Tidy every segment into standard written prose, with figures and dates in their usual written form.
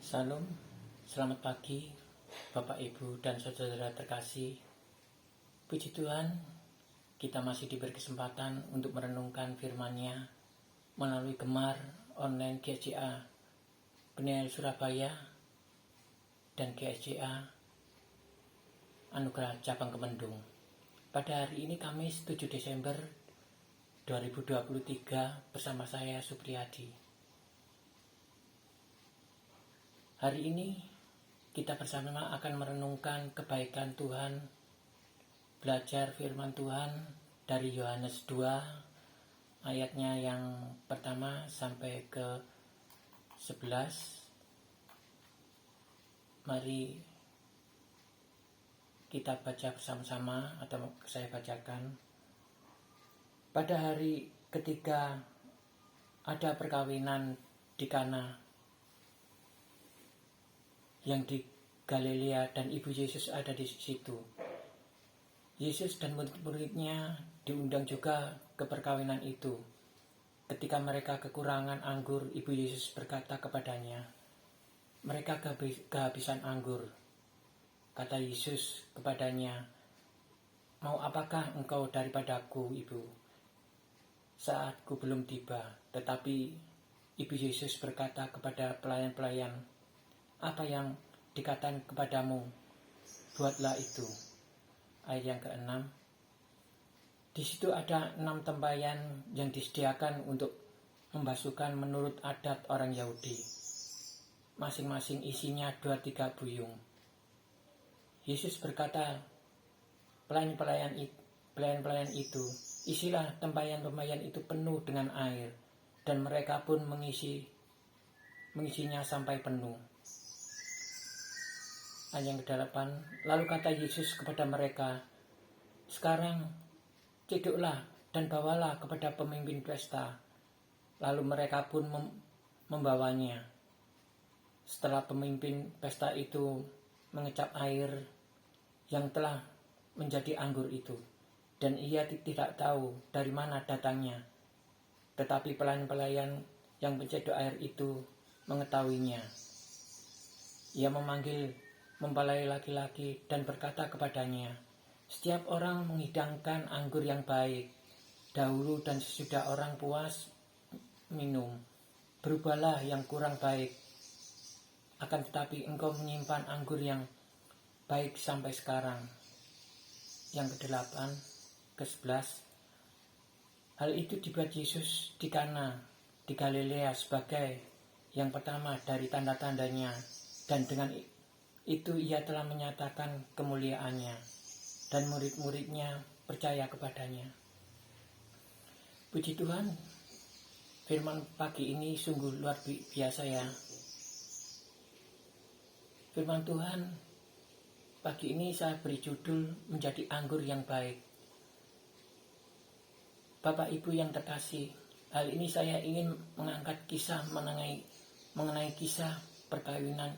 Salam, selamat pagi Bapak Ibu dan saudara terkasih. Puji Tuhan, kita masih diberi kesempatan untuk merenungkan firman-Nya melalui Gemar online GSJA Penil Surabaya dan GSJA Anugerah Cabang Kemendung. Pada hari ini Kamis 7 Desember 2023 bersama saya Supriyadi. Hari ini kita bersama akan merenungkan kebaikan Tuhan, belajar firman Tuhan dari Yohanes 2 ayatnya yang pertama sampai ke 11. Mari kita baca bersama-sama atau saya bacakan. Pada hari ketika ada perkawinan di Kana yang di Galilea dan Ibu Yesus ada di situ. Yesus dan murid-muridnya diundang juga ke perkawinan itu. Ketika mereka kekurangan anggur, Ibu Yesus berkata kepadanya, "Mereka kehabisan anggur." Kata Yesus kepadanya, "Mau apakah engkau daripadaku, Ibu? Saatku belum tiba." Tetapi Ibu Yesus berkata kepada pelayan-pelayan, "Apa yang dikatakan kepadamu, buatlah itu." Ayat yang ke-6. Di situ ada 6 tempayan yang disediakan untuk membasuhkan menurut adat orang Yahudi. Masing-masing isinya 2-3 buyung. Yesus berkata, pelayan-pelayan itu, "Isilah tempayan-tempayan itu penuh dengan air." Dan mereka pun mengisinya sampai penuh. Ayat yang ke-8, lalu kata Yesus kepada mereka, "Sekarang ciduklah dan bawalah kepada pemimpin pesta." Lalu mereka pun membawanya. Setelah pemimpin pesta itu mengecap air yang telah menjadi anggur itu, dan ia tidak tahu dari mana datangnya, tetapi pelayan-pelayan yang mencedok air itu mengetahuinya. Ia memanggil mempelai laki-laki dan berkata kepadanya, "Setiap orang menghidangkan anggur yang baik dahulu dan sesudah orang puas minum. Berubahlah yang kurang baik. Akan tetapi engkau menyimpan anggur yang baik sampai sekarang." Yang ke-8, ke-11. Hal itu dibuat Yesus di Kana di Galilea sebagai yang pertama dari tanda-tandanya, dan dengan itu ia telah menyatakan kemuliaannya, dan murid-muridnya percaya kepadanya. Puji Tuhan, firman pagi ini sungguh luar biasa ya. Firman Tuhan pagi ini saya beri judul menjadi anggur yang baik. Bapak Ibu yang terkasih, hal ini saya ingin mengangkat kisah mengenai kisah perkawinan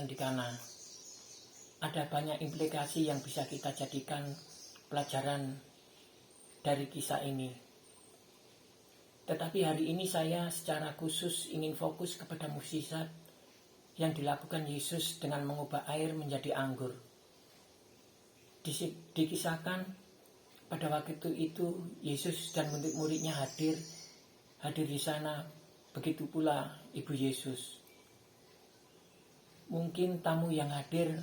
di Kana. Ada banyak implikasi yang bisa kita jadikan pelajaran dari kisah ini. Tetapi hari ini saya secara khusus ingin fokus kepada mukjizat yang dilakukan Yesus dengan mengubah air menjadi anggur. Dikisahkan pada waktu itu Yesus dan murid-muridnya hadir di sana, begitu pula Ibu Yesus. Mungkin tamu yang hadir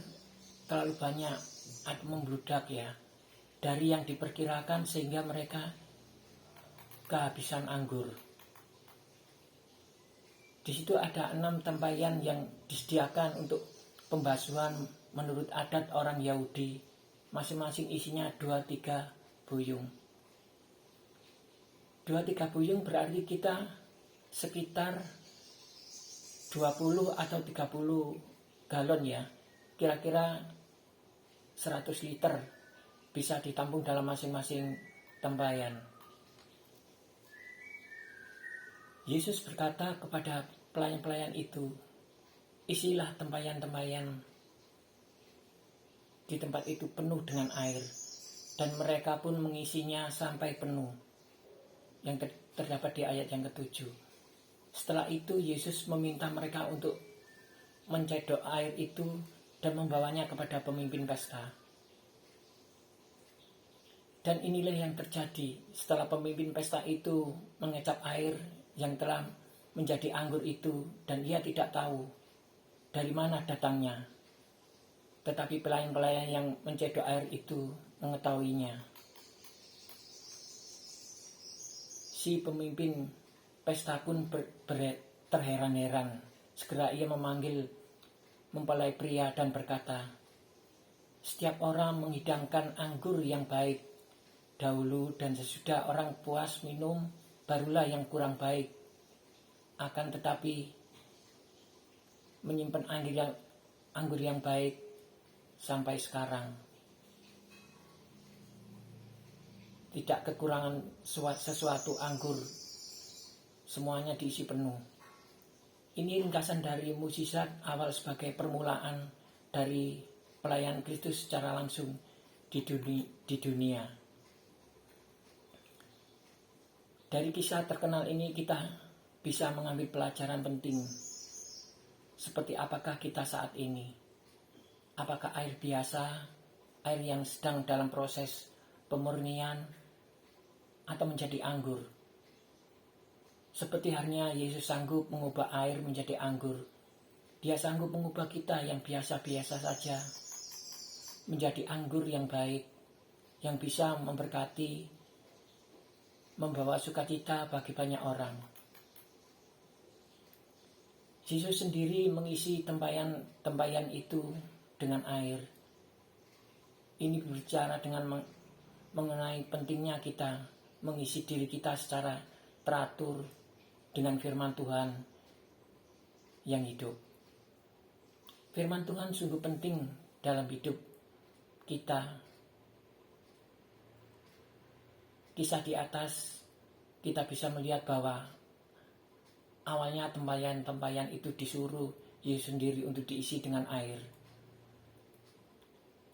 terlalu banyak atau membludak ya, dari yang diperkirakan sehingga mereka kehabisan anggur. Di situ ada 6 tempayan yang disediakan untuk pembasuhan menurut adat orang Yahudi. Masing-masing isinya 2-3 buyung. 2-3 buyung berarti kita sekitar 20 atau 30 galon ya, kira-kira 100 liter bisa ditampung dalam masing-masing tempayan. Yesus berkata kepada pelayan-pelayan itu, "Isilah tempayan-tempayan di tempat itu penuh dengan air." Dan mereka pun mengisinya sampai penuh. Yang terdapat di ayat yang ke-7. Setelah itu Yesus meminta mereka untuk mencedok air itu dan membawanya kepada pemimpin pesta. Dan inilah yang terjadi setelah pemimpin pesta itu mengecap air yang telah menjadi anggur itu, dan ia tidak tahu dari mana datangnya. Tetapi pelayan-pelayan yang mencedok air itu mengetahuinya. Si pemimpin pesta pun terheran-heran. Segera ia memanggil mempelai pria dan berkata, "Setiap orang menghidangkan anggur yang baik dahulu, dan sesudah orang puas minum, barulah yang kurang baik. Akan tetapi menyimpan anggur yang baik sampai sekarang. Tidak kekurangan sesuatu anggur, semuanya diisi penuh." Ini ringkasan dari mukjizat awal sebagai permulaan dari pelayan Kristus secara langsung di dunia. Dari kisah terkenal ini kita bisa mengambil pelajaran penting. Seperti apakah kita saat ini? Apakah air biasa, air yang sedang dalam proses pemurnian, atau menjadi anggur? Seperti halnya Yesus sanggup mengubah air menjadi anggur, Dia sanggup mengubah kita yang biasa-biasa saja menjadi anggur yang baik, yang bisa memberkati, membawa sukacita bagi banyak orang. Yesus sendiri mengisi tempayan itu dengan air. Ini berbicara mengenai pentingnya kita mengisi diri kita secara teratur dengan firman Tuhan yang hidup. Firman Tuhan sungguh penting dalam hidup kita. Kisah di atas kita bisa melihat bahwa awalnya tempayan itu disuruh Yesus sendiri untuk diisi dengan air.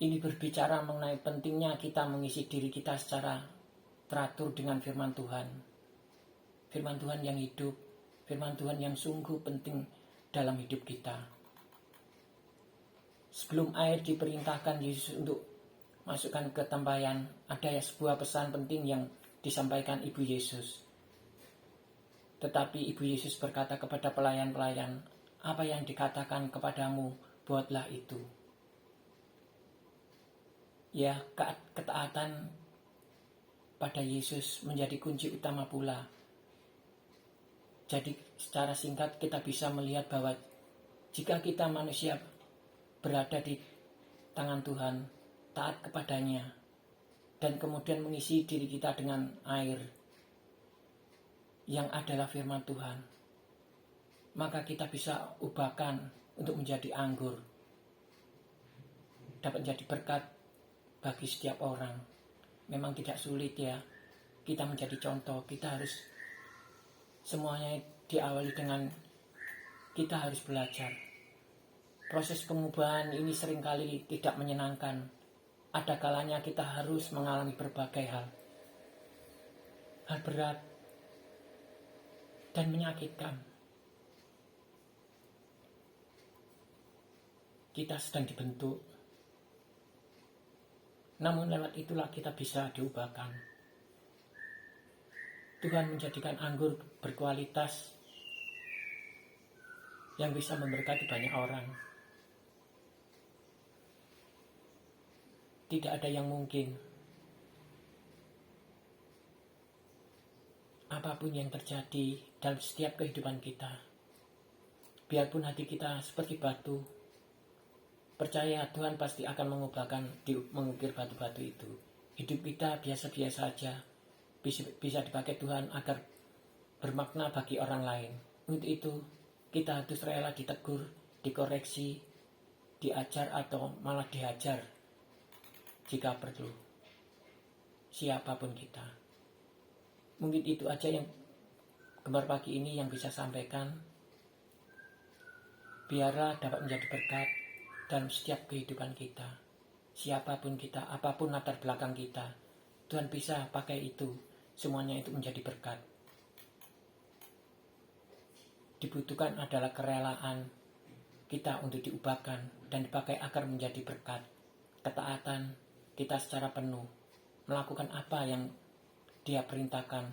Ini berbicara mengenai pentingnya kita mengisi diri kita secara teratur dengan firman Tuhan. Firman Tuhan yang hidup, firman Tuhan yang sungguh penting dalam hidup kita. Sebelum air diperintahkan Yesus untuk masukkan ke tempayan, ada sebuah pesan penting yang disampaikan Ibu Yesus. Tetapi Ibu Yesus berkata kepada pelayan-pelayan, "Apa yang dikatakan kepadamu, buatlah itu." Ya, ketaatan pada Yesus menjadi kunci utama pula. Jadi secara singkat kita bisa melihat bahwa jika kita manusia berada di tangan Tuhan, taat kepadanya, dan kemudian mengisi diri kita dengan air yang adalah firman Tuhan, maka kita bisa ubahkan untuk menjadi anggur, dapat menjadi berkat bagi setiap orang. Memang tidak sulit ya, kita menjadi contoh. Kita harus semuanya diawali dengan kita harus belajar. Proses pengubahan ini seringkali tidak menyenangkan. Ada kalanya kita harus mengalami berbagai hal berat dan menyakitkan. Kita sedang dibentuk, namun lewat itulah kita bisa diubahkan. Tuhan menjadikan anggur berkualitas yang bisa memberkati banyak orang. Tidak ada yang mungkin. Apapun yang terjadi dalam setiap kehidupan kita, biarpun hati kita seperti batu, percaya Tuhan pasti akan mengukir batu-batu itu. Hidup kita biasa-biasa saja, bisa dipakai Tuhan agar bermakna bagi orang lain. Untuk itu, kita harus rela ditegur, dikoreksi, diajar atau malah dihajar jika perlu. Siapapun kita. Mungkin itu aja yang Gemar Pagi ini yang bisa sampaikan. Biarlah dapat menjadi berkat dalam setiap kehidupan kita. Siapapun kita, apapun latar belakang kita, Tuhan bisa pakai itu. Semuanya itu menjadi berkat. Dibutuhkan adalah kerelaan kita untuk diubahkan dan dipakai agar menjadi berkat. Ketaatan kita secara penuh, melakukan apa yang Dia perintahkan,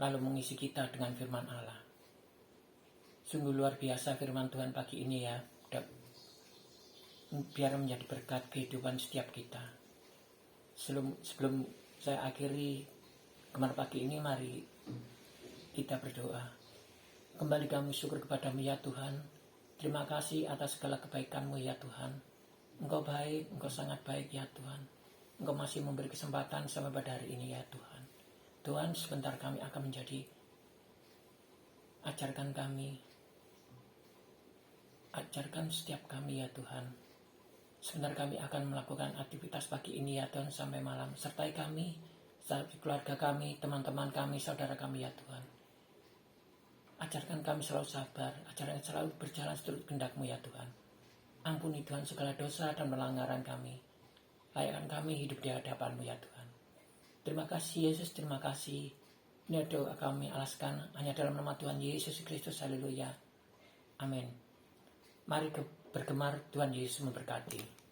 lalu mengisi kita dengan firman Allah. Sungguh luar biasa firman Tuhan pagi ini ya, biar menjadi berkat kehidupan setiap kita. Sebelum saya akhiri Gemar pagi ini, mari kita berdoa. Kembali kami syukur kepadamu ya Tuhan. Terima kasih atas segala kebaikan-Mu ya Tuhan. Engkau baik, Engkau sangat baik ya Tuhan. Engkau masih memberi kesempatan sampai pada hari ini ya Tuhan. Tuhan, sebentar kami akan menjadi, ajarkan setiap kami ya Tuhan. Sebentar kami akan melakukan aktivitas pagi ini ya Tuhan sampai malam. Sertai kami, keluarga kami, teman-teman kami, saudara kami ya Tuhan. Ajarkan kami selalu sabar, ajarkan selalu berjalan seturut kehendak-Mu ya Tuhan. Ampuni Tuhan segala dosa dan pelanggaran kami. Layakkan kami hidup di hadapan-Mu ya Tuhan. Terima kasih Yesus, terima kasih. Ini doa kami alaskan hanya dalam nama Tuhan Yesus Kristus. Haleluya. Amin. Mari bergemar, Tuhan Yesus memberkati.